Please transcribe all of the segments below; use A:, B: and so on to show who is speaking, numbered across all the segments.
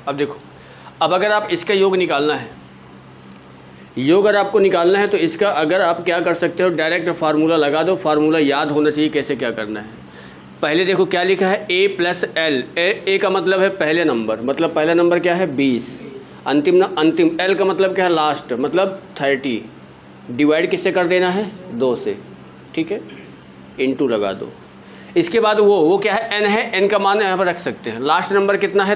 A: अब देखो, अब अगर आप इसका योग निकालना है, योग अगर आपको निकालना है तो इसका अगर आप क्या कर सकते हो, डायरेक्ट फार्मूला लगा दो। फार्मूला याद होना चाहिए कैसे क्या करना है। पहले देखो क्या लिखा है, a प्लस एल। ए का मतलब है पहले नंबर, मतलब पहला नंबर क्या है 20, अंतिम एल का मतलब क्या है लास्ट, मतलब 30। डिवाइड किससे कर देना है 2 से, ठीक है, इनटू लगा दो। इसके बाद वो क्या है, n है, n का मान यहाँ पर रख सकते हैं। लास्ट नंबर कितना है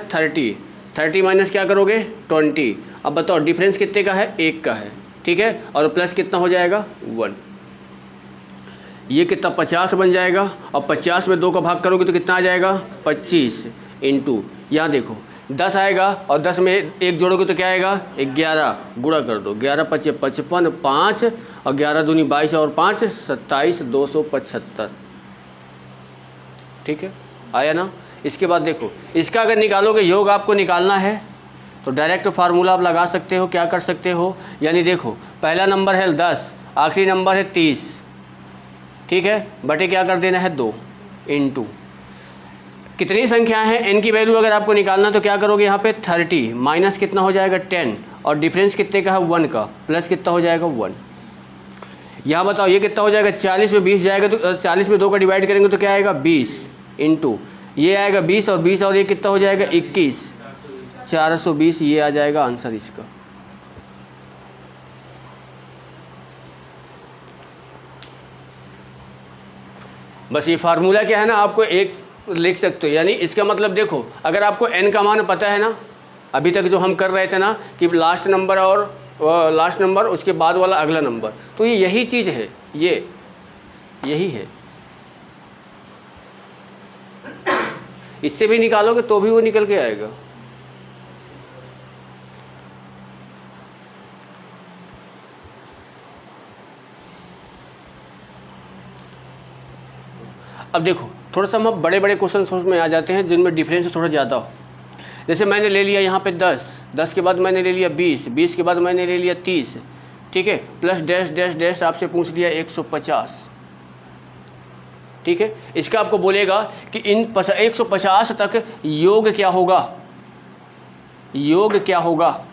A: 30 माइनस क्या करोगे 20। अब बताओ डिफरेंस कितने का है, 1 का है, ठीक है, और प्लस कितना हो जाएगा 1। ये कितना 50 बन जाएगा, और 50 में 2 का भाग करोगे तो कितना आ जाएगा 25 इंटू, यहाँ देखो 10 आएगा, और 10 में 1 जोड़ोगे तो क्या आएगा 11, गुणा कर दो, 11 पचे 55, 5 और 11 दूनी 22 और 5 27, 275, ठीक है, आया ना। इसके बाद देखो इसका अगर निकालोगे, योग आपको निकालना है तो डायरेक्ट फार्मूला आप लगा सकते हो, क्या कर सकते हो, यानी देखो पहला नंबर है 10, आखिरी नंबर है 30, ठीक है, बटे क्या कर देना है 2 इंटू कितनी संख्याएं हैं, n की वैल्यू अगर आपको निकालना तो क्या करोगे यहाँ पे 30 माइनस कितना हो जाएगा 10, और डिफरेंस कितने का है 1 का, प्लस कितना हो जाएगा 1। यहाँ बताओ ये कितना हो जाएगा, 40 में 20 जाएगा तो 40 में 2 का डिवाइड करेंगे तो क्या आएगा 20 इंटू ये आएगा 20 और 20 और ये कितना हो जाएगा 21, 420। ये आ जाएगा आंसर इसका। बस ये फार्मूला क्या है ना, आपको एक लिख सकते हो, यानी इसका मतलब देखो अगर आपको n का मान पता है ना, अभी तक जो हम कर रहे थे ना कि लास्ट नंबर और लास्ट नंबर उसके बाद वाला अगला नंबर, तो ये यही चीज़ है, ये यही है। इससे भी निकालोगे तो भी वो निकल के आएगा। अब देखो थोड़ा सा हम बड़े बड़े क्वेश्चन में आ जाते हैं जिनमें डिफरेंस थोड़ा ज़्यादा हो। जैसे मैंने ले लिया यहाँ पे 10 के बाद मैंने ले लिया 20 के बाद मैंने ले लिया 30, ठीक है, प्लस डैश डैश डैश आपसे पूछ लिया 150, ठीक है। इसका आपको बोलेगा कि इन 150 तक योग क्या होगा, योग क्या होगा,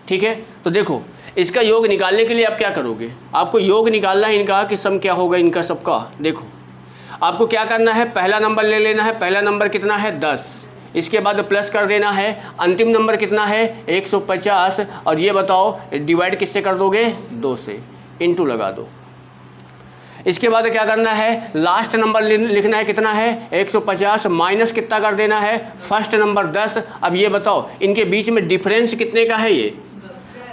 A: ठीक है। तो देखो इसका योग निकालने के लिए आप क्या करोगे, आपको योग निकालना है इनका कि सम क्या होगा इनका सबका। देखो आपको क्या करना है, पहला नंबर ले लेना है, पहला नंबर कितना है 10, इसके बाद प्लस कर देना है, अंतिम नंबर कितना है 150, और ये बताओ डिवाइड किससे कर दोगे 2 से, इनटू लगा दो। इसके बाद क्या करना है, लास्ट नंबर लिखना है कितना है 150 माइनस कितना कर देना है फर्स्ट नंबर 10। अब ये बताओ इनके बीच में डिफरेंस कितने का है, ये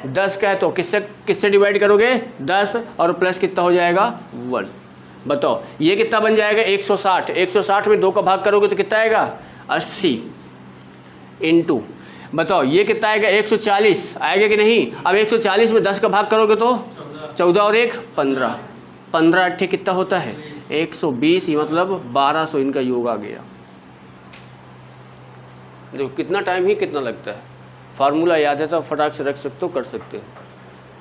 A: 10 का है, तो किससे डिवाइड करोगे 10 और प्लस कितना हो जाएगा 1। बताओ ये कितना बन जाएगा 160, 160 में 2 का भाग करोगे तो कितना आएगा 80 इंटू, बताओ ये कितना आएगा 140 आएगा कि नहीं। अब 140 में 10 का भाग करोगे तो 14 और 1 15, 15 अट्ठे कितना होता है 120, मतलब 1200 इनका योग आ गया। देखो कितना टाइम ही कितना लगता है, फार्मूला याद है तो फटाक से रख सकते हो, कर सकते हो,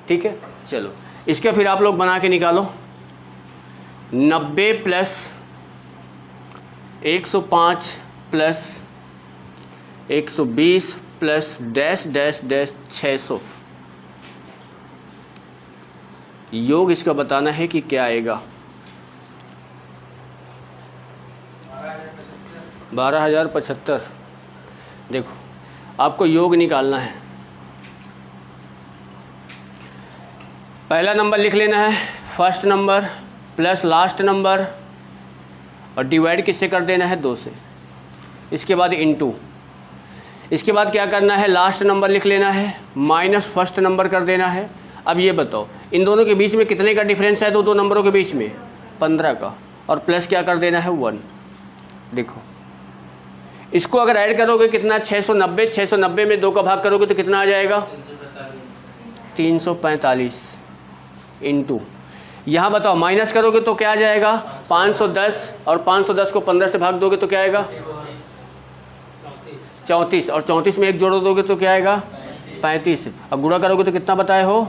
A: ठीक है। चलो इसका फिर आप लोग बना के निकालो, 90 plus 105 plus 120 plus dash dash dash 600, योग इसका बताना है कि क्या आएगा 12,075। देखो आपको योग निकालना है, पहला नंबर लिख लेना है first number plus last number, और डिवाइड किससे कर देना है 2 से, इसके बाद इनटू, इसके बाद क्या करना है लास्ट नंबर लिख लेना है माइनस फर्स्ट नंबर कर देना है। अब ये बताओ इन दोनों के बीच में कितने का डिफरेंस है, तो 2 नंबरों के बीच में 15 का, और प्लस क्या कर देना है 1। देखो इसको अगर ऐड करोगे कितना 690, 690 में 2 का भाग करोगे तो कितना आ जाएगा 345 इंटू, यहाँ बताओ माइनस करोगे तो क्या आ जाएगा 510, और 510 को 15 से भाग दोगे तो क्या आएगा 34, और 34 में 1 जोड़ दोगे तो क्या आएगा 35। अब गुणा करोगे तो कितना बताए हो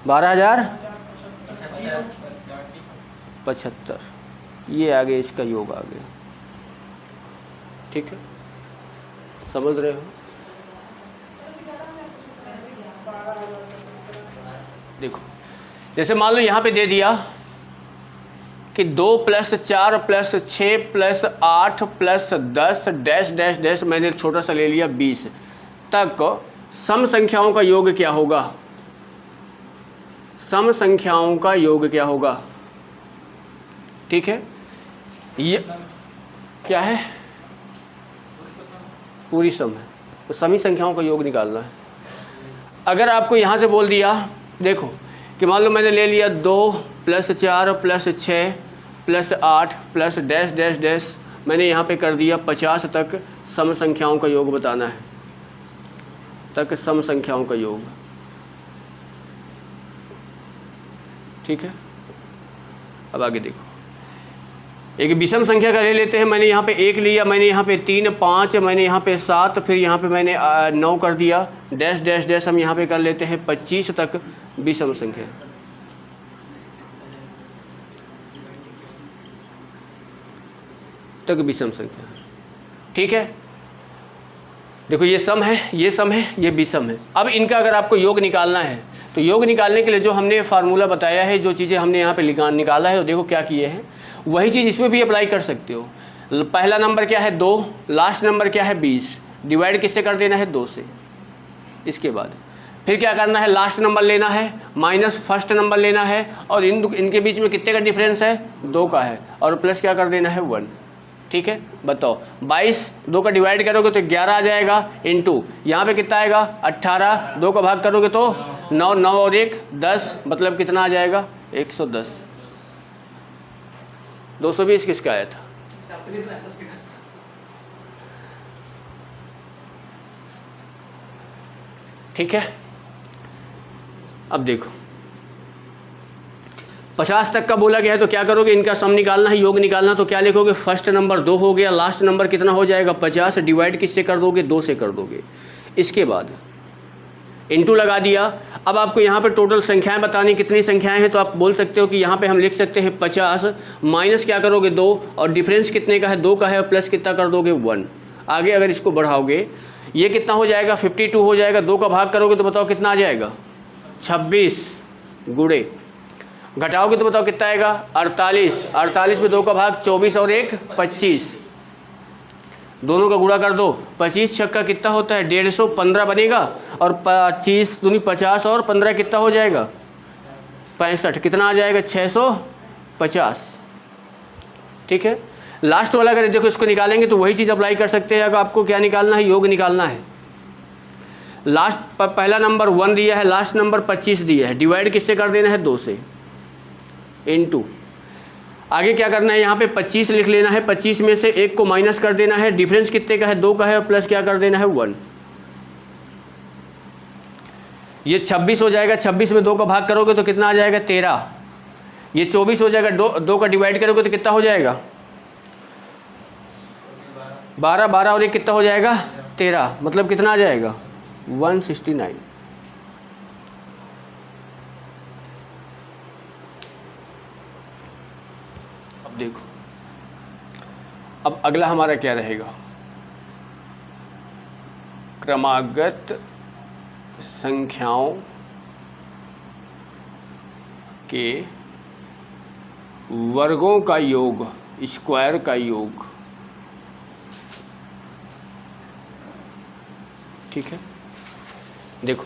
A: 12,075, ये आगे इसका योग आ गया, ठीक है। समझ रहे हो? देखो जैसे मान लो यहाँ पे दे दिया कि 2 + 4 + 6 + 8 + 10 डैश डैश डैश, मैंने एक छोटा सा ले लिया 20 तक सम संख्याओं का योग क्या होगा? सम संख्याओं का योग क्या होगा? ठीक है, ये क्या है? पूरी सम है, तो समी संख्याओं का योग निकालना है। अगर आपको यहाँ से बोल दिया, देखो कि मान लो मैंने ले लिया 2 + 4 + 6 + 8 + डैश डैश डैश, मैंने यहाँ पे कर दिया 50 तक सम संख्याओं का योग बताना है, तक सम संख्याओं का योग। ठीक है, अब आगे देखो, एक विषम संख्या का ले लेते हैं। मैंने यहाँ पे 1 लिया, मैंने यहाँ पे 3 5, मैंने यहाँ पे 7, फिर यहाँ पे मैंने 9 कर दिया, डैश डैश डैश हम यहाँ पे कर लेते हैं 25 तक विषम संख्या। तक विषम संख्या। ठीक है, देखो ये सम है, ये सम है, ये विषम है। अब इनका अगर आपको योग निकालना है तो योग निकालने के लिए जो हमने फार्मूला बताया है, जो चीज़ें हमने यहाँ पे निकाला है, तो देखो क्या किए हैं, वही चीज़ इसमें भी अप्लाई कर सकते हो। पहला नंबर क्या है 2, लास्ट नंबर क्या है 20, डिवाइड किससे कर देना है 2 से। इसके बाद फिर क्या करना है, लास्ट नंबर लेना है माइनस फर्स्ट नंबर लेना है, और इनके बीच में कितने का डिफरेंस है 2 का है, और प्लस क्या कर देना है 1। ठीक है, बताओ 22 2 का डिवाइड करोगे तो 11 आ जाएगा, इंटू यहाँ पे कितना आएगा 18, 2 का भाग करोगे तो 9, 9 और 1 10, मतलब कितना आ जाएगा 110। 220 किसका आया था? ठीक है, अब देखो 50 तक का बोला गया है, तो क्या करोगे, इनका सम निकालना है, योग निकालना, तो क्या लिखोगे, फर्स्ट नंबर 2 हो गया, लास्ट नंबर कितना हो जाएगा 50, डिवाइड किससे कर दोगे 2 से कर दोगे। इसके बाद इंटू लगा दिया। अब आपको यहाँ पे टोटल संख्याएं बतानी, कितनी संख्याएं हैं, तो आप बोल सकते हो कि यहाँ पे हम लिख सकते हैं 50 माइनस क्या करोगे 2, और डिफरेंस कितने का है 2 का है, और प्लस कितना कर दोगे 1। आगे अगर इसको बढ़ाओगे ये कितना हो जाएगा 52 हो जाएगा, 2 का भाग करोगे तो बताओ कितना आ जाएगा 26, गुणे घटाओगे तो बताओ कितना आएगा 48, 48 में 2 का भाग 24 और 1 25, दोनों का गुणा कर दो, 25 छक्का कितना होता है 150, 15 बनेगा, और 25 दूनी 50 और 15 कितना हो जाएगा 65, कितना आ जाएगा 650। ठीक है, लास्ट वाला अगर देखो इसको निकालेंगे तो वही चीज़ अप्लाई कर सकते हैं। अगर आपको क्या निकालना है, योग निकालना है। लास्ट पहला नंबर 1 दिया है, लास्ट नंबर 25 दिया है, डिवाइड किससे कर देना है 2 से, इनटू आगे क्या करना है, यहाँ पे 25 लिख लेना है, 25 में से 1 को माइनस कर देना है, डिफरेंस कितने का है 2 का है, और प्लस क्या कर देना है 1। ये 26 हो जाएगा, 26 में 2 का भाग करोगे तो कितना आ जाएगा 13, ये 24 हो जाएगा, 2 का डिवाइड करोगे तो कितना हो जाएगा 12, 12 और 1 कितना हो जाएगा 13, मतलब कितना आ जाएगा 169। अब देखो, अब अगला हमारा क्या रहेगा, क्रमागत संख्याओं के वर्गों का योग, स्क्वायर का योग। ठीक है, देखो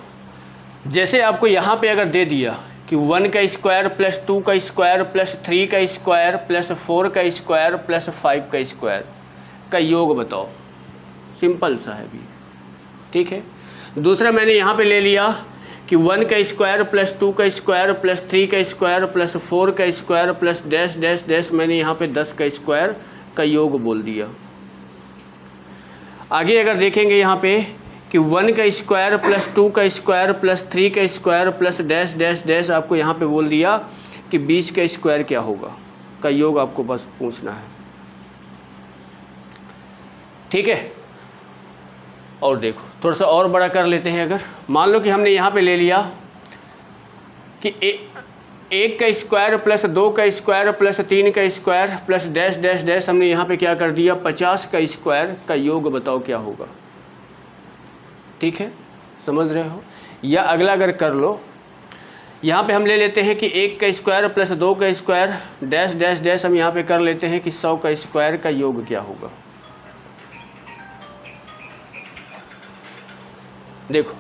A: जैसे आपको यहाँ पे अगर दे दिया कि 1 का स्क्वायर प्लस 2 का स्क्वायर प्लस 3 का स्क्वायर प्लस 4 का स्क्वायर प्लस 5 का स्क्वायर का योग बताओ, सिंपल सा है भी। ठीक है, दूसरा मैंने यहाँ पे ले लिया कि 1 का स्क्वायर प्लस 2 का स्क्वायर प्लस 3 का स्क्वायर प्लस 4 का square plus dash dash dash, मैंने यहाँ पे 10 का स्क्वायर का योग बोल दिया। आगे अगर देखेंगे यहाँ पे कि 1 का स्क्वायर प्लस 2 का स्क्वायर प्लस 3 का square plus dash dash dash, आपको यहाँ पे बोल दिया कि 20 का स्क्वायर क्या होगा का योग आपको बस पूछना है। ठीक है, और देखो थोड़ा सा और बड़ा कर लेते हैं। अगर मान लो कि हमने यहाँ पे ले लिया कि 1 का स्क्वायर प्लस 2 का स्क्वायर प्लस 3 का square plus dash dash dash, हमने यहाँ पे क्या कर दिया 50 का स्क्वायर का योग बताओ क्या होगा। ठीक है, समझ रहे हो। या अगला अगर कर लो, यहाँ पे हम ले लेते हैं कि 1 का स्क्वायर प्लस 2 का स्क्वायर डैश डैश डैश, हम यहाँ पे कर लेते हैं कि 100 का स्क्वायर का योग क्या होगा। देखो,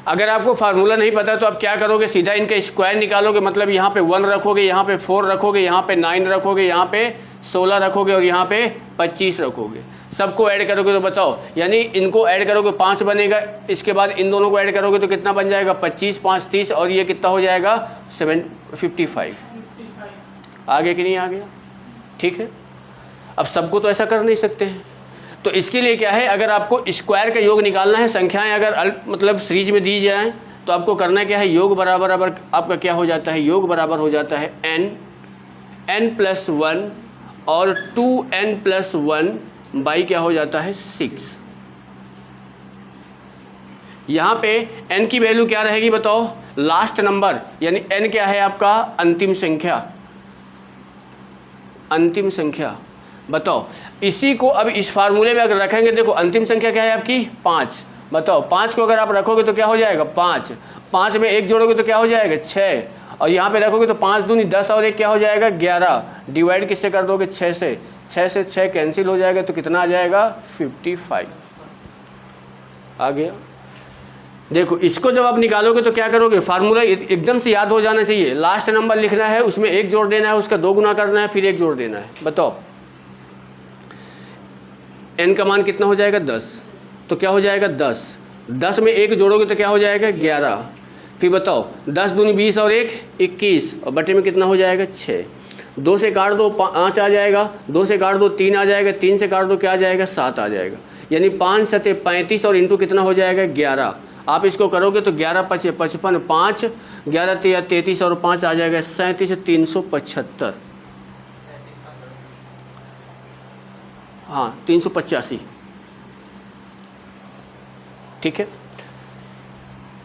A: अगर आपको फार्मूला नहीं पता तो आप क्या करोगे, सीधा इनका स्क्वायर निकालोगे, मतलब यहाँ पे 1 रखोगे, यहाँ पे 4 रखोगे, यहाँ पे 9 रखोगे, यहाँ पे 16 रखोगे और यहाँ पे 25 रखोगे। सबको ऐड करोगे तो बताओ, यानी इनको ऐड करोगे 5 बनेगा, इसके बाद इन दोनों को ऐड करोगे तो कितना बन जाएगा, 25 5 30, और ये कितना हो जाएगा 755। आगे कि नहीं आ गया, ठीक है। अब सबको तो ऐसा कर नहीं सकते हैं, तो इसके लिए क्या है, अगर आपको स्क्वायर का योग निकालना है, संख्याएं अगर मतलब सीरीज में दी जाएं तो आपको करना क्या है, योग बराबर आपका क्या हो जाता है, योग बराबर हो जाता है n+1 और 2n+1 बाई क्या हो जाता है 6। यहाँ पे n की वैल्यू क्या रहेगी बताओ, लास्ट नंबर, यानी n क्या है आपका अंतिम संख्या, अंतिम संख्या। बताओ, इसी को अब इस फार्मूले में अगर रखेंगे, देखो अंतिम संख्या क्या है आपकी 5, बताओ 5 को अगर आप रखोगे तो क्या हो जाएगा 5, 5 में 1 जोड़ोगे तो क्या हो जाएगा 6, और यहाँ पे रखोगे तो 5 दूनी 10 और 1 क्या हो जाएगा 11, डिवाइड किससे कर दोगे 6 से, 6 से 6 कैंसिल हो जाएगा तो कितना आ जाएगा 55। आ गया। देखो, इसको जब आप निकालोगे तो क्या करोगे, फार्मूला एकदम से याद हो जाना चाहिए, लास्ट नंबर लिखना है, उसमें 1 जोड़ देना है, उसका 2 गुना करना है, फिर 1 जोड़ देना है। बताओ n का मान कितना हो जाएगा 10, तो क्या हो जाएगा 10, 10 में 1 जोड़ोगे तो क्या हो जाएगा 11, फिर बताओ 10 दूनी 20 और 1 21, और बटे में कितना हो जाएगा 6, 2 से काट दो 5 आ जाएगा, 2 से काट दो 3 आ जाएगा, 3 से काट दो क्या आ जाएगा 7 आ जाएगा, यानी 5 7 35 और इंटू कितना हो जाएगा 11। आप इसको करोगे तो 11 5 55, 5 11 33 और 5 आ जाएगा 37 375, हाँ 385, ठीक है।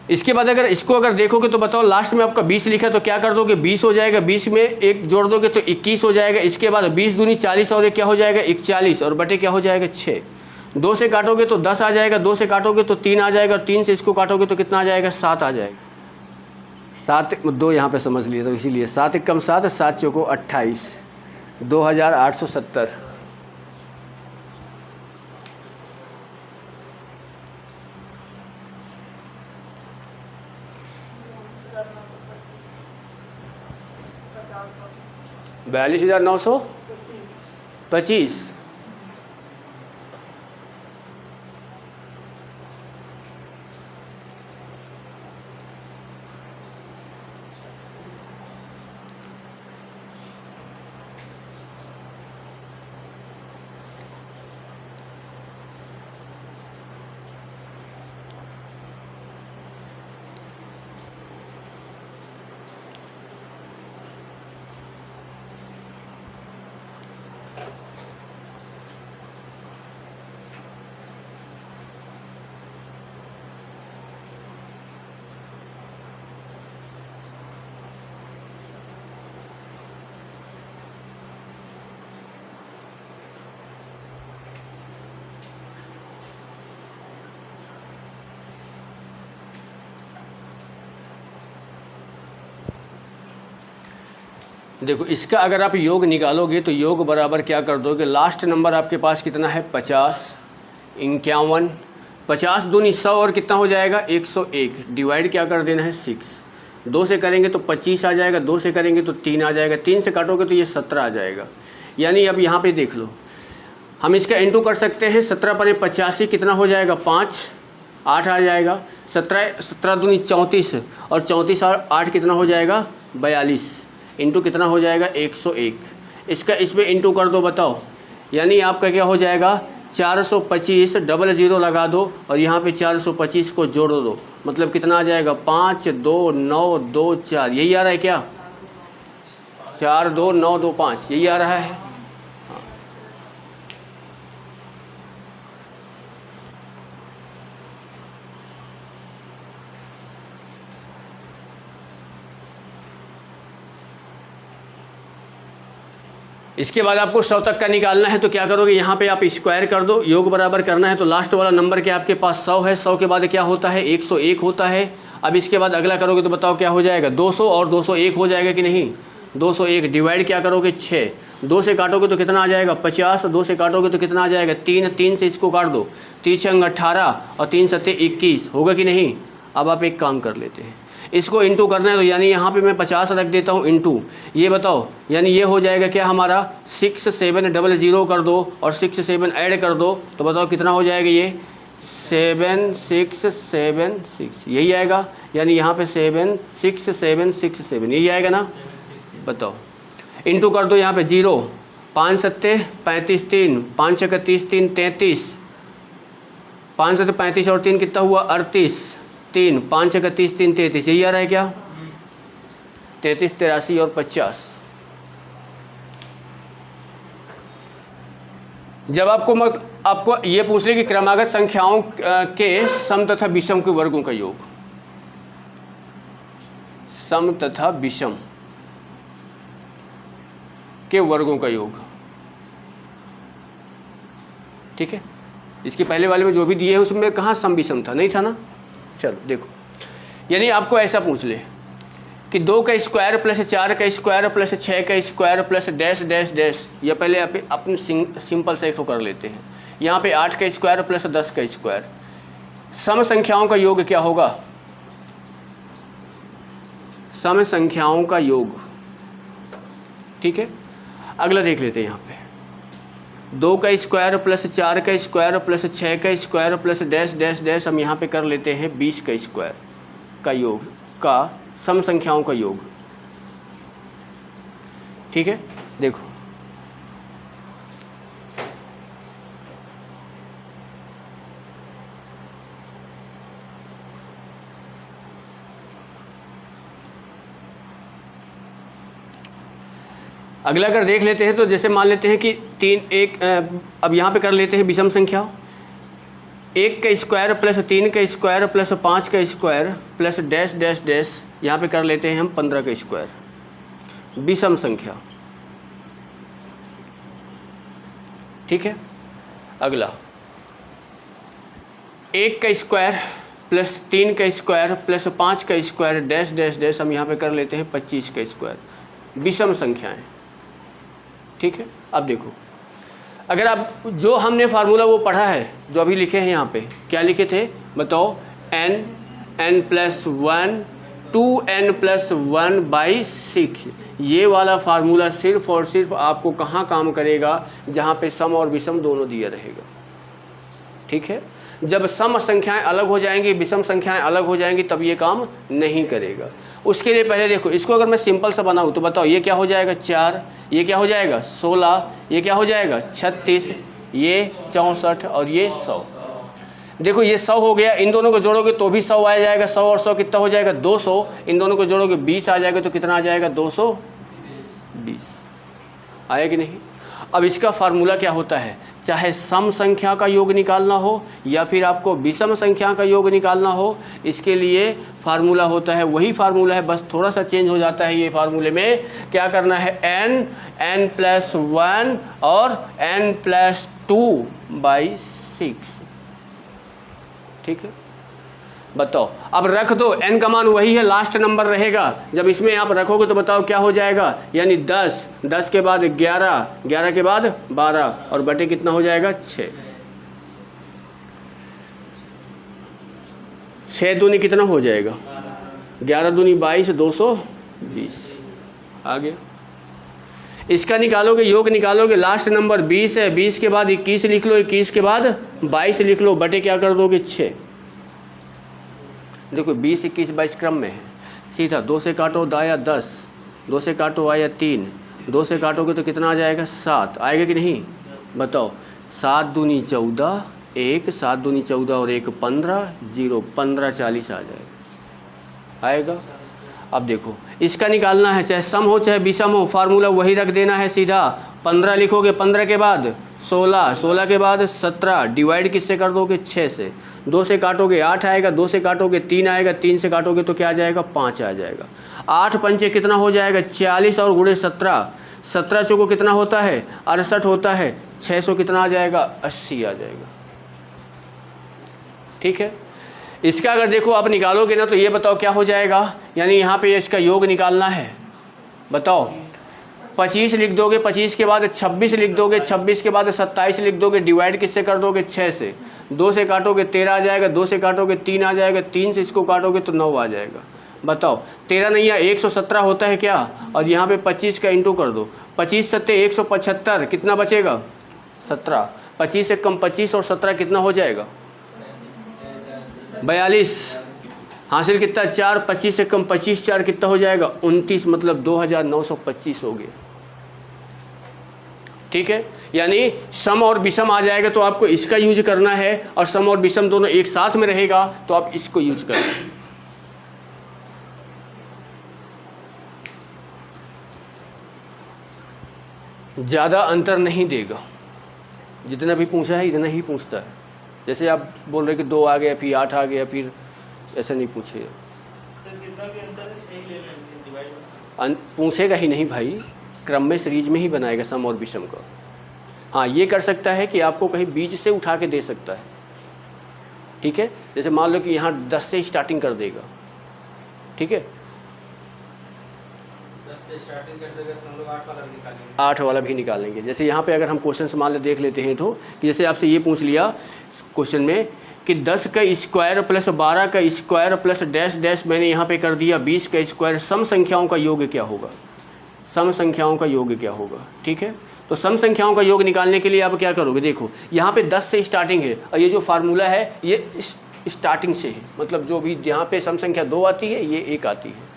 A: इसके बाद अगर इसको अगर देखोगे तो बताओ, लास्ट में आपका 20 लिखा है तो क्या कर दोगे, 20 हो जाएगा, 20 में 1 जोड़ दोगे तो 21 हो जाएगा, इसके बाद 20 दूनी 40 और 1 क्या हो जाएगा 41, और बटे क्या हो जाएगा 6, 2 से काटोगे तो 10 आ जाएगा, 2 से काटोगे तो 3 आ जाएगा, और 3 से इसको काटोगे तो कितना आ जाएगा 7 आ जाएगा, 7 2 यहाँ पे समझ लिए तो इसीलिए 7 1 कम 7 7 चौको 28, 2870। $42,925। देखो, इसका अगर आप योग निकालोगे तो योग बराबर क्या कर दोगे, लास्ट नंबर आपके पास कितना है 50 51, 50 दूनी 100 और कितना हो जाएगा 101, डिवाइड क्या कर देना है 6, 2 से करेंगे तो 25 आ जाएगा, 2 से करेंगे तो 3 आ जाएगा, 3 से काटोगे तो ये 17 आ जाएगा। यानी अब यहाँ पे देख लो, हम इसका इंटू कर सकते हैं, 17 पर 85 कितना हो जाएगा 5 8 आ जाएगा, 17 दूनी 34 और 34 और 8 कितना हो जाएगा 42, इंटू कितना हो जाएगा 101, इसका इसमें इंटू कर दो बताओ, यानी आपका क्या हो जाएगा 425, डबल ज़ीरो लगा दो और यहाँ पे 425 को जोड़ दो, मतलब कितना आ जाएगा 5 2 9 2 4, यही आ रहा है क्या 4 2 9 2 5, यही आ रहा है। इसके बाद आपको 100 तक का निकालना है तो क्या करोगे, यहाँ पे आप स्क्वायर कर दो, योग बराबर करना है तो लास्ट वाला नंबर क्या आपके पास 100 है, 100 के बाद क्या होता है 101 होता है। अब इसके बाद अगला करोगे तो बताओ क्या हो जाएगा 200 और 201 हो जाएगा कि नहीं, 201 डिवाइड क्या करोगे 6, 2 से काटोगे तो कितना आ जाएगा 50, 2 से काटोगे तो कितना आ जाएगा 3, 3 से इसको काट दो, 3 अंग 18 और 3 सत्ते 21 होगा कि नहीं। अब आप एक काम कर लेते हैं, इसको इंटू करना है तो यानी यहाँ पे मैं 50 रख देता हूँ इंटू, ये बताओ यानी ये हो जाएगा क्या हमारा 6700 कर दो और 67 ऐड कर दो तो बताओ कितना हो जाएगा ये 7676 यही आएगा, यानी यहाँ पे 76767 यही आएगा ना। बताओ इंटू कर दो यहाँ पे 0, 5 सत्ते 35 3, 5 छक्के 30 3 33, 5 सत्ते 35 और 3 कितना हुआ 38, 3 5 छक्के 30 3 33 यही आ रहा है क्या 33 83 और 50। जब आपको ये पूछ ले कि क्रमागत संख्याओं के सम तथा विषम के वर्गों का योग, सम तथा विषम के वर्गों का योग, ठीक है। इसके पहले वाले में जो भी दिए है उसमें कहाँ सम विषम था, नहीं था ना। चलो देखो, यानी आपको ऐसा पूछ ले कि 2 का स्क्वायर प्लस 4 का स्क्वायर प्लस 6 का square plus dash dash dash, या पहले आप अपने सिंपल से एक तो कर लेते हैं, यहाँ पे 8 का स्क्वायर प्लस 10 का स्क्वायर, सम संख्याओं का योग क्या होगा, सम संख्याओं का योग, ठीक है। अगला देख लेते हैं यहाँ पे 2 का स्क्वायर प्लस 4 का स्क्वायर प्लस 6 का square plus dash dash dash, हम यहाँ पे कर लेते हैं 20 का स्क्वायर का योग का सम संख्याओं का योग, ठीक है। देखो अगला अगर देख लेते हैं तो जैसे मान लेते हैं कि 3 1, अब यहाँ पे कर लेते हैं विषम संख्या, 1 का स्क्वायर प्लस 3 का स्क्वायर प्लस 5 का square plus dash dash dash, यहाँ पे कर लेते हैं हम 15 का स्क्वायर, विषम संख्या, ठीक है। अगला 1 का स्क्वायर प्लस 3 का स्क्वायर प्लस 5 का स्क्वायर डैश डैश डैश, हम यहाँ पे कर लेते हैं 25 का स्क्वायर, विषम संख्याएं, ठीक है। अब देखो अगर आप जो हमने फार्मूला वो पढ़ा है, जो अभी लिखे हैं यहाँ पे, क्या लिखे थे बताओ, n प्लस 1 2n प्लस 1/6, ये वाला फार्मूला सिर्फ और सिर्फ आपको कहाँ काम करेगा, जहाँ पे सम और विषम दोनों दिया रहेगा, ठीक है। जब सम संख्याएं अलग हो जाएंगी, विषम संख्याएं अलग हो जाएंगी, तब ये काम नहीं करेगा। उसके लिए पहले देखो, इसको अगर मैं सिंपल सा बनाऊँ तो बताओ ये क्या हो जाएगा 4, ये क्या हो जाएगा 16, ये क्या हो जाएगा 36, ये 64 और ये 100। देखो ये 100 हो गया, इन दोनों को जोड़ोगे तो भी 100 आ जाएगा, 100 और 100 कितना हो जाएगा 200, इन दोनों को जोड़ोगे 20 आ जाएगा, तो कितना आ जाएगा 220 आया कि नहीं। अब इसका फार्मूला क्या होता है, चाहे सम संख्या का योग निकालना हो या फिर आपको विषम संख्या का योग निकालना हो, इसके लिए फार्मूला होता है वही फार्मूला है, बस थोड़ा सा चेंज हो जाता है। ये फार्मूले में क्या करना है, n प्लस 1 और n प्लस 2/6, ठीक है। बताओ अब रख दो, n का मान वही है, लास्ट नंबर रहेगा, जब इसमें आप रखोगे तो बताओ क्या हो जाएगा, यानी 10, 10 के बाद 11, 11 के बाद 12 और बटे कितना हो जाएगा 6, 6 दूनी कितना हो जाएगा 11 दूनी 22, 220 आ गया। इसका निकालोगे, योग निकालोगे, लास्ट नंबर 20 है, 20 के बाद 21 लिख लो, 21 के बाद 22 लिख लो, बटे क्या कर दोगे 6। देखो 20 21 22 क्रम में है, सीधा 2 से काटो दाया 10, 2 से काटो आया 3, 2 से काटोगे तो कितना आ जाएगा 7 आएगा कि नहीं। बताओ 7 दूनी 14, 1 7 दूनी 14 और 1 15, 0 15 40 आ जाएगा, आएगा। अब देखो इसका निकालना है, चाहे सम हो चाहे विषम हो, फार्मूला वही रख देना है सीधा। 15 लिखोगे, 15 के बाद 16, 16 के बाद 17, डिवाइड किससे कर दोगे 6 से, 2 से काटोगे 8 आएगा, 2 से काटोगे 3 आएगा, 3 से काटोगे तो क्या आ जाएगा 5 आ जाएगा। 8 पंचे कितना हो जाएगा 40 और गुणे 17, 17 चौको कितना होता है 68 होता है, 600 कितना आ जाएगा 80 आ जाएगा। ठीक है, इसका अगर देखो आप निकालोगे ना तो ये बताओ क्या हो जाएगा, यानी यहाँ पे इसका योग निकालना है। बताओ 25 लिख दोगे, 25 के बाद 26 लिख दोगे, 26 के बाद 27 लिख दोगे, डिवाइड किससे कर दोगे 6 से, 2 से काटोगे 13 आ जाएगा, 2 से काटोगे 3 आ जाएगा, 3 से इसको काटोगे तो 9 आ जाएगा। बताओ 13 नहीं है 117 होता है क्या, और यहाँ पे 25 का इंटू कर दो, 25 सत्ते 175, कितना बचेगा 17, 25 से कम 25 और 17 कितना हो जाएगा 42, हासिल कितना 4, 25 से कम 25, 4 कितना हो जाएगा 29, मतलब 2925 हो गए। ठीक है, यानी सम और विषम आ जाएगा तो आपको इसका यूज करना है, और सम और विषम दोनों एक साथ में रहेगा तो आप इसको यूज करें। ज़्यादा अंतर नहीं देगा, जितना भी पूछा है इतना ही पूछता है। जैसे आप बोल रहे कि 2 आ गया फिर 8 आ गया, फिर ऐसा नहीं पूछेगा। पूछेगा ही नहीं भाई, क्रम में सीरीज में ही बनाएगा सम और विषम का। हाँ ये कर सकता है कि आपको कहीं बीच से उठा के दे सकता है। ठीक है, जैसे मान लो कि यहाँ 10 से स्टार्टिंग कर देगा। ठीक है,
B: 10 से स्टार्टिंग कर देगा तो हम लोग 8 वाला भी निकालेंगे।
A: 8 वाला भी निकालेंगे। जैसे यहाँ पे अगर हम क्वेश्चन मान ले देख लेते हैं तो कि जैसे आपसे ये पूछ लिया क्वेश्चन में कि 10 का स्क्वायर प्लस 12 का स्क्वायर प्लस डैश डैश मैंने यहाँ पे कर दिया 20 का स्क्वायर, सम संख्याओं का योग क्या होगा, सम संख्याओं का योग क्या होगा। ठीक है, तो सम संख्याओं का योग निकालने के लिए आप क्या करोगे, देखो यहाँ पे 10 से स्टार्टिंग है और ये जो फार्मूला है ये स्टार्टिंग से है, मतलब जो भी यहाँ पे सम संख्या 2 आती है ये 1 आती है।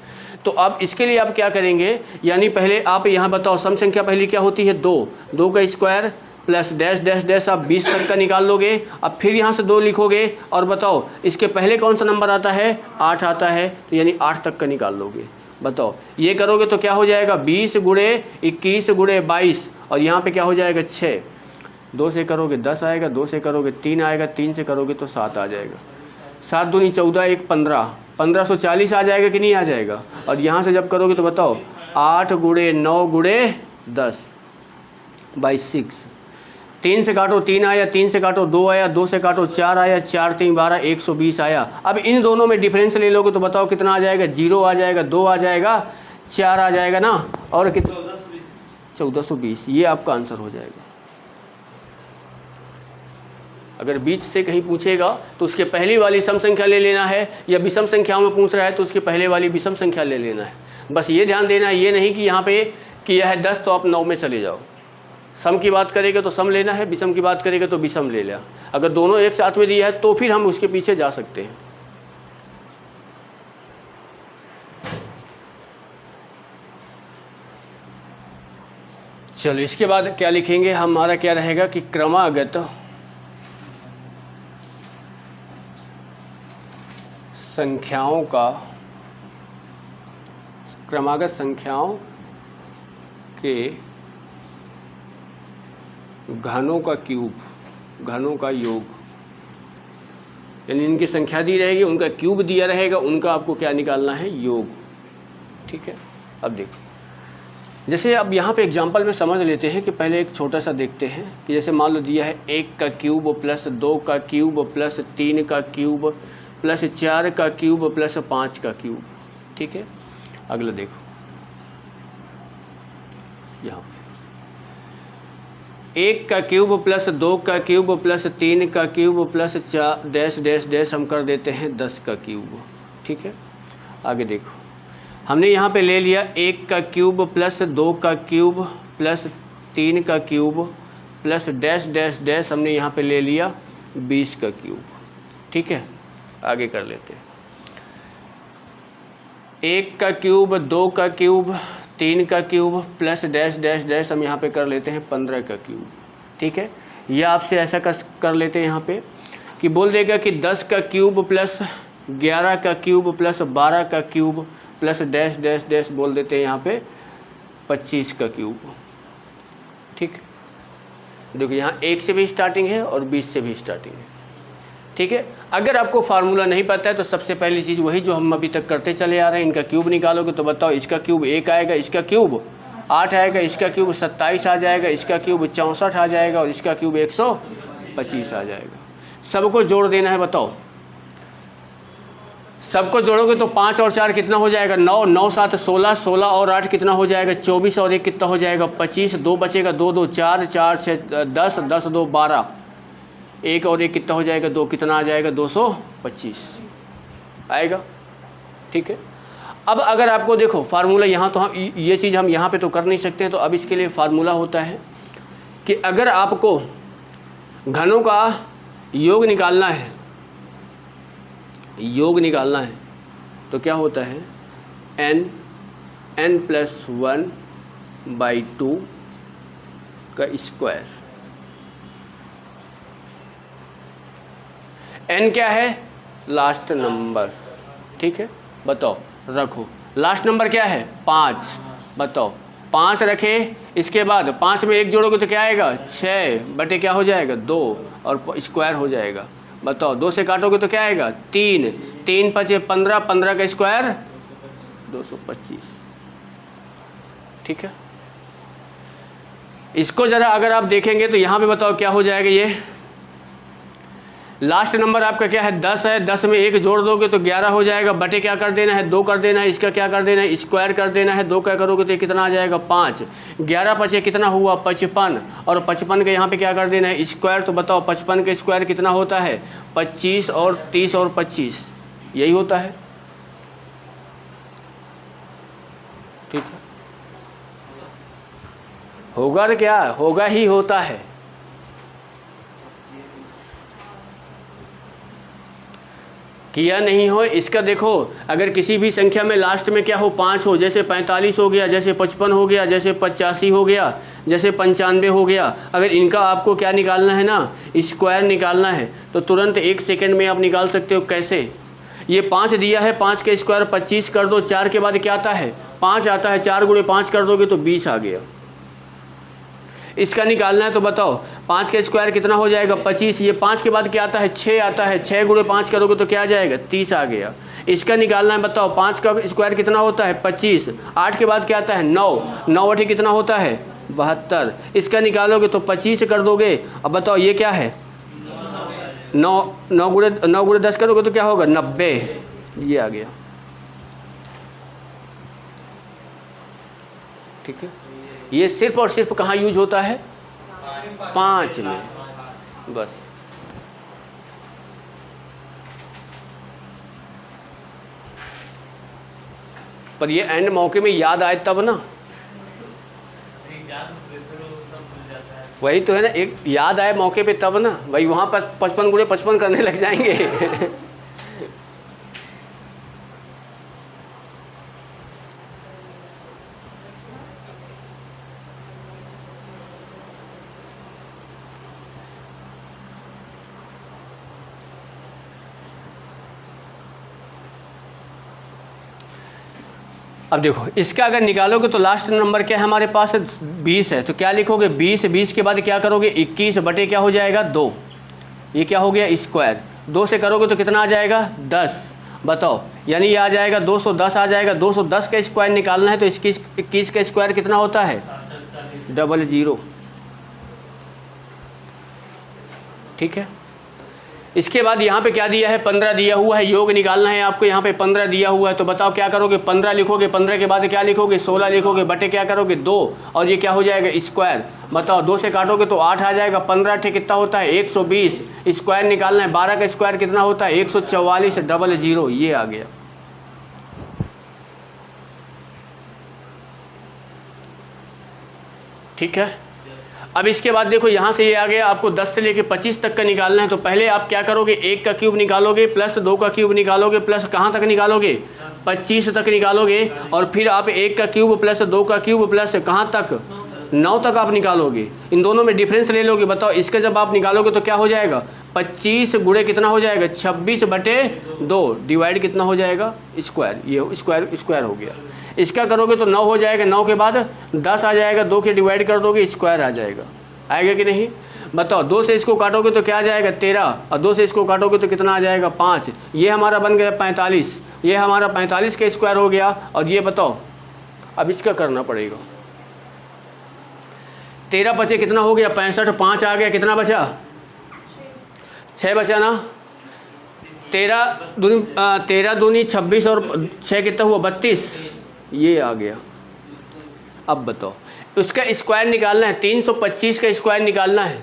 A: तो अब इसके लिए आप क्या करेंगे, यानी पहले आप यहाँ बताओ सम संख्या पहली क्या होती है 2, 2 का square plus dash dash dash आप 20 तक का निकाल लोगे। अब फिर यहाँ से 2 लिखोगे और बताओ इसके पहले कौन सा नंबर आता है 8 आता है, तो यानी 8 तक का निकाल लोगे। बताओ ये करोगे तो क्या हो जाएगा 20 गुणे 21 गुणे 22 और यहाँ पे क्या हो जाएगा 6, 2 से करोगे 10 आएगा, 2 से करोगे 3 आएगा, 3 से करोगे तो 7 आ जाएगा, 7 दूनी 14 1 15, 1540 आ जाएगा कि नहीं आ जाएगा। और यहाँ से जब करोगे तो बताओ 8 गुणे 9 गुणे 10 बाई 6, 3 से काटो 3 आया, 3 से काटो 2 आया, 2 से काटो 4 आया, 4 3 12 120 आया। अब इन दोनों में डिफरेंस ले लोगे तो बताओ कितना आ जाएगा, 0 आ जाएगा, 2 आ जाएगा, 4 आ जाएगा ना, और कितना 1420। ये आपका आंसर हो जाएगा। अगर बीच से कहीं पूछेगा तो उसके पहली वाली सम संख्या ले लेना है, या विषम संख्याओं में पूछ रहा है तो उसके पहले वाली विषम संख्या ले लेना है। बस ये ध्यान देना है, ये नहीं कि यहाँ पे किया है 10 तो आप 9 में चले जाओ। सम की बात करेगा तो सम लेना है, विषम की बात करेगा तो विषम ले लिया। अगर दोनों एक साथ में दिया है तो फिर हम उसके पीछे जा सकते हैं। चलो इसके बाद क्या लिखेंगे, हमारा क्या रहेगा कि क्रमागत संख्याओं का, क्रमागत संख्याओं के घनों का क्यूब, घनों का योग, यानी इनकी संख्या दी रहेगी, उनका क्यूब दिया रहेगा, उनका आपको क्या निकालना है योग। ठीक है, अब देखो जैसे अब यहाँ पे एग्जांपल में समझ लेते हैं कि पहले एक छोटा सा देखते हैं कि जैसे मान लो दिया है 1 का क्यूब प्लस 2 का क्यूब प्लस 3 का क्यूब प्लस 4 का क्यूब प्लस 5 का क्यूब। ठीक है, अगला देखो यहाँ 1 का क्यूब प्लस 2 का क्यूब प्लस 3 का cube plus 4 dash dash dash हम कर देते हैं 10 का क्यूब। ठीक है, आगे देखो हमने यहाँ पे ले लिया 1 का क्यूब प्लस 2 का क्यूब प्लस 3 का cube plus dash dash dash हमने यहाँ पे ले लिया 20 का क्यूब। ठीक है, आगे कर लेते हैं 1 का क्यूब 2 का क्यूब 3 का cube plus dash dash dash हम यहाँ पे कर लेते हैं 15 का क्यूब। ठीक है, यह आपसे ऐसा कर लेते हैं यहाँ पे कि बोल देगा कि 10 का क्यूब प्लस 11 का क्यूब प्लस 12 का cube plus dash dash dash बोल देते हैं यहाँ पे 25 का क्यूब। ठीक, देखो यहाँ 1 से भी स्टार्टिंग है और 20 से भी स्टार्टिंग है। ठीक है, अगर आपको फार्मूला नहीं पता है तो सबसे पहली चीज़ वही जो हम अभी तक करते चले आ रहे हैं, इनका क्यूब निकालोगे तो बताओ इसका क्यूब 1 आएगा, इसका क्यूब 8 आएगा, इसका क्यूब 27 आ जाएगा, इसका क्यूब 64 आ जाएगा और इसका क्यूब 125 आ जाएगा। सबको जोड़ देना है, बताओ सबको जोड़ोगे तो 5 और 4 कितना हो जाएगा 9, 9 7 16, 16 और 8 कितना हो जाएगा 24 और 1 कितना हो जाएगा 25, 2 बचेगा 2 2 4, 4 6 10, 10 2 12, 1 और 1 कितना हो जाएगा 2, कितना आ जाएगा 225 आएगा। ठीक है, अब अगर आपको देखो फार्मूला यहाँ तो हम ये चीज़ हम यहाँ पे तो कर नहीं सकते हैं, तो अब इसके लिए फार्मूला होता है कि अगर आपको घनों का योग निकालना है, योग निकालना है तो क्या होता है n+1/2 का स्क्वायर। n क्या है लास्ट नंबर। ठीक है, बताओ रखो लास्ट नंबर क्या है 5, बताओ 5 रखे, इसके बाद 5 में 1 जोड़ोगे तो क्या आएगा 6 बटे क्या हो जाएगा 2 और स्क्वायर हो जाएगा। बताओ 2 से काटोगे तो क्या आएगा 3, 3 5 15, 15 का स्क्वायर 225। ठीक है, इसको ज़रा अगर आप देखेंगे तो यहाँ पे बताओ क्या हो जाएगा, ये लास्ट नंबर आपका क्या है 10 है, 10 में 1 जोड़ दोगे तो 11 हो जाएगा, बटे क्या कर देना है 2 कर देना है, इसका क्या कर देना है स्क्वायर कर देना है, 2 क्या करोगे तो कितना आ जाएगा 5, 11 5 कितना हुआ 55 और 55 के यहाँ पे क्या कर देना है स्क्वायर। तो बताओ 55 का स्क्वायर कितना होता है 25 और 30 और 25 यही होता है। ठीक है, होगा ना, क्या होगा ही होता है। किया नहीं हो इसका देखो, अगर किसी भी संख्या में लास्ट में क्या हो 5 हो, जैसे 45 हो गया, जैसे 55 हो गया, जैसे 85 हो गया, जैसे 95 हो गया, अगर इनका आपको क्या निकालना है ना स्क्वायर निकालना है तो तुरंत 1 सेकंड में आप निकाल सकते हो। कैसे, ये 5 दिया है, 5 का स्क्वायर 25 कर दो, 4 के बाद क्या आता है 5 आता है, 4 गुणे 5 कर दोगे तो 20 आ गया। इसका निकालना है तो बताओ 5 का स्क्वायर कितना हो जाएगा 25, ये 5 के बाद क्या आता है 6 आता है, 6 गुणे 5 करोगे तो क्या आ जाएगा 30 आ गया। इसका निकालना है, बताओ 5 का स्क्वायर कितना होता है 25, 8 के बाद क्या आता है 9, 9 8 कितना होता है 72, इसका निकालोगे तो 25 कर दोगे। अब बताओ ये क्या है 9 गुणे 10 करोगे तो क्या होगा 90, ये आ गया। ठीक है, ये सिर्फ और सिर्फ कहाँ यूज होता है 5 में बस। पर ये एंड मौके में याद आए तब ना, वही तो है ना, एक याद आए मौके पे तब ना भाई, वहाँ पर 55 गुणे 55 करने लग जाएंगे। अब देखो इसका अगर निकालोगे तो लास्ट नंबर क्या है हमारे पास 20 है, तो क्या लिखोगे 20, 20 के बाद क्या करोगे 21 बटे क्या हो जाएगा 2, ये क्या हो गया स्क्वायर, 2 से करोगे तो कितना आ जाएगा 10, बताओ यानी ये आ जाएगा 210 आ जाएगा। 210 का स्क्वायर निकालना है तो इसकी 21 का स्क्वायर कितना होता है 00। ठीक है, इसके बाद यहाँ पे क्या दिया है 15 दिया हुआ है, योग निकालना है आपको, यहाँ पे 15 दिया हुआ है तो बताओ क्या करोगे 15 लिखोगे, 15 के बाद क्या लिखोगे 16 लिखोगे, बटे क्या करोगे 2 और ये क्या हो जाएगा स्क्वायर। बताओ 2 से काटोगे तो 8 आ जाएगा, 15 ठे कितना होता है 120, स्क्वायर निकालना है, 12 का स्क्वायर कितना होता है 144 00, ये आ गया। ठीक है, अब इसके बाद देखो यहाँ से ये आ गया, आपको 10 से लेके 25 तक का निकालना है तो पहले आप क्या करोगे 1 का क्यूब निकालोगे प्लस 2 का क्यूब निकालोगे प्लस कहाँ तक निकालोगे 25 तक निकालोगे, और फिर आप 1 का क्यूब प्लस 2 का क्यूब प्लस कहाँ तक 9 तक आप निकालोगे, इन दोनों में डिफरेंस ले लोगे। बताओ इसका जब आप निकालोगे तो क्या हो जाएगा, 25 गुणे कितना हो जाएगा, 26/2 डिवाइड कितना हो जाएगा, स्क्वायर। ये स्क्वायर हो गया। इसका करोगे तो 9 हो जाएगा, 9 के बाद 10 आ जाएगा, 2 के डिवाइड कर दोगे स्क्वायर आ जाएगा। आएगा कि नहीं बताओ। 2 से इसको काटोगे तो क्या आ जाएगा 13, और 2 से इसको काटोगे तो कितना आ जाएगा 5। ये हमारा बन गया 45, ये हमारा 45 का स्क्वायर हो गया। और ये बताओ अब इसका करना पड़ेगा। 13 बचे कितना हो गया 65, 5 आ गया, कितना बचा 6 बचा ना। 13 दूनी 26 और 6 कितना हुआ 32, ये आ गया। अब बताओ उसका स्क्वायर निकालना है, 325 का स्क्वायर निकालना है।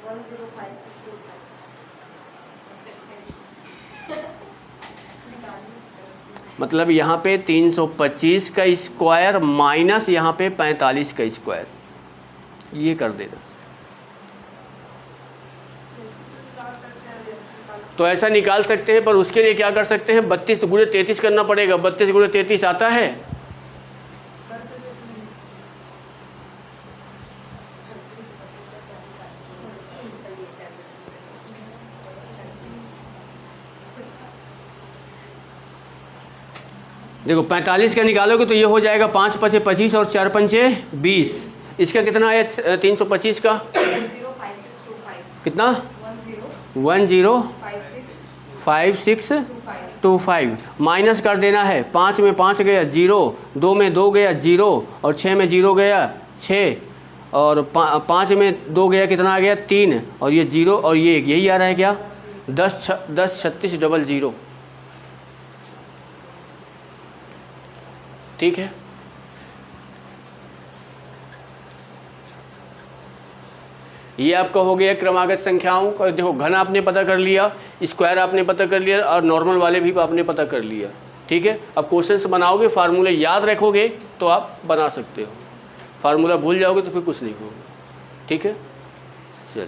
C: 105625
A: मतलब यहाँ पे 325 का स्क्वायर माइनस यहाँ पे 45 का स्क्वायर, ये कर देना। तो ऐसा निकाल सकते हैं, पर उसके लिए क्या कर सकते हैं, 32 गुणे 33 करना पड़ेगा। 32 गुणे 33 आता है, देखो 45 का निकालोगे तो ये हो जाएगा 5 पचे 25 और 4 पंचे 20। इसका कितना आया 325 का
C: 105625
A: कितना 105625 माइनस कर देना है। 5 में 5 गया 0, 2 में 2 गया 0, और 6 में 0 गया 6, और 5 में 2 गया कितना आ गया 3, और ये 0 और ये 1, यही आ रहा है क्या 103600। ठीक है। ये आपका हो गया क्रमागत संख्याओं का। देखो घन आपने पता कर लिया, स्क्वायर आपने पता कर लिया, और नॉर्मल वाले भी आपने पता कर लिया। ठीक है। अब क्वेश्चंस बनाओगे, फार्मूले याद रखोगे तो आप बना सकते हो, फार्मूला भूल जाओगे तो फिर कुछ नहीं होगा। ठीक है, चल।